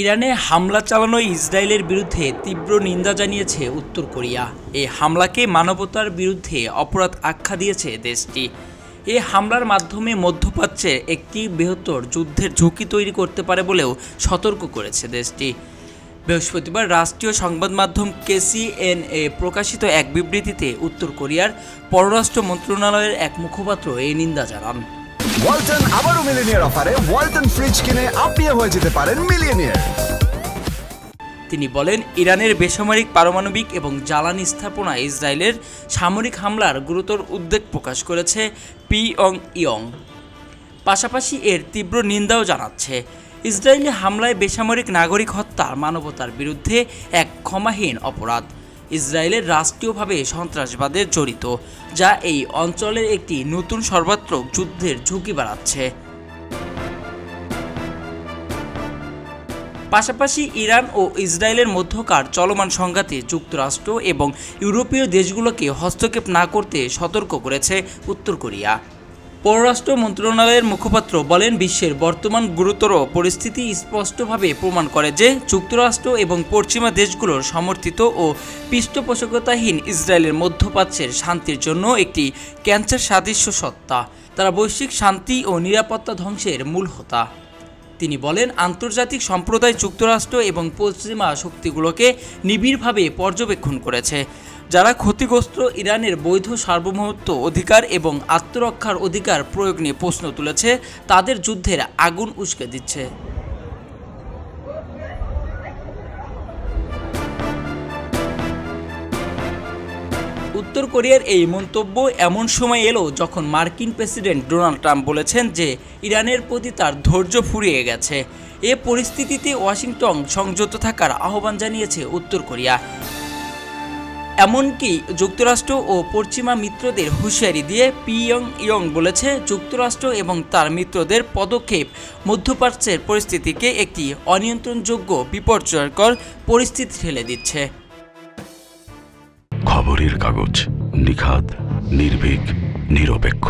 ইরানে হামলা চালানো ইসরায়েলের বিরুদ্ধে তীব্র নিন্দা জানিয়েছে উত্তর কোরিয়া। এই হামলাকে মানবতার বিরুদ্ধে অপরাধ আখ্যা দিয়েছে দেশটি। এই হামলার মাধ্যমে মধ্যপ্রাচ্যের একটি বৃহত্তর যুদ্ধের ঝুঁকি তৈরি করতে পারে বলেও সতর্ক করেছে দেশটি। বৃহস্পতিবার রাষ্ট্রীয় সংবাদ মাধ্যম KCNA প্রকাশিত এক বিবৃতিতে উত্তর কোরিয়ার পররাষ্ট্র মন্ত্রণালয়ের এক মুখপাত্র এই নিন্দা জানান। ওয়ালটন আবারও মিলিনিয়ার অফারে ওয়ালটন ফ্রিজ কিনে আপনিও হয়ে যেতে পারেন মিলিয়নিয়ার। তিনি বলেন, ইরানের বেসামরিক পারমাণবিক এবং জ্বালানি স্থাপনায় ইসরায়েলের সামরিক হামলার গুরুতর উদ্বেগ প্রকাশ করেছে পিয়ংইয়ং। পাশাপাশি এর তীব্র নিন্দাও জানাচ্ছে। ইসরায়েলি হামলায় বেসামরিক নাগরিক হত্যা মানবতার বিরুদ্ধে এক ক্ষমাহীন অপরাধ। ইসরায়েলের রাষ্ট্রীয়ভাবে সন্ত্রাসবাদের জড়িত, যা এই অঞ্চলের একটি নতুন সর্বাত্মক যুদ্ধের ঝুঁকি বাড়াচ্ছে। পাশাপাশি ইরান ও ইসরায়েলের মধ্যকার চলমান সংঘাতে যুক্তরাষ্ট্র এবং ইউরোপীয় দেশগুলোকে হস্তক্ষেপ না করতে সতর্ক করেছে উত্তর কোরিয়া। পররাষ্ট্র মন্ত্রণালয়ের মুখপাত্র বলেন, বিশ্বের বর্তমান গুরুতর পরিস্থিতি স্পষ্টভাবে প্রমাণ করে যে যুক্তরাষ্ট্র এবং পশ্চিমা দেশগুলোর সমর্থিত ও পৃষ্ঠপোষকতাহীন ইসরায়েলের মধ্যপ্রাচ্যের শান্তির জন্য একটি ক্যান্সার সাদৃশ্য সত্তা। তারা বৈশ্বিক শান্তি ও নিরাপত্তা ধ্বংসের মূল হোতা। তিনি বলেন, আন্তর্জাতিক সম্প্রদায় যুক্তরাষ্ট্র এবং পশ্চিমা শক্তিগুলোকে নিবিড়ভাবে পর্যবেক্ষণ করেছে, যারা ক্ষতিগ্রস্ত ইরানের বৈধ সার্বভৌমত্ব অধিকার এবং আত্মরক্ষার অধিকার প্রয়োগ নিয়ে প্রশ্ন তুলেছে, তাদের যুদ্ধের আগুন উস্কে দিচ্ছে। উত্তর কোরিয়ার এই মন্তব্য এমন সময় এলো যখন মার্কিন প্রেসিডেন্ট ডোনাল্ড ট্রাম্প বলেছেন যে ইরানের প্রতি তার ধৈর্য ফুরিয়ে গেছে। এ পরিস্থিতিতে ওয়াশিংটন সংযত থাকার আহ্বান জানিয়েছে উত্তর কোরিয়া। এমনকি যুক্তরাষ্ট্র ও পশ্চিমা মিত্রদের হুঁশিয়ারি দিয়ে পিয়ংইয়ং বলেছে, যুক্তরাষ্ট্র এবং তার মিত্রদের পদক্ষেপ মধ্যপ্রাচ্যের পরিস্থিতিকে একটি অনিয়ন্ত্রণযোগ্য বিপর্যয়কর পরিস্থিতি ঠেলে দিচ্ছে। খবরের কাগজ, নিখাত, নির্ভীক, নিরপেক্ষ।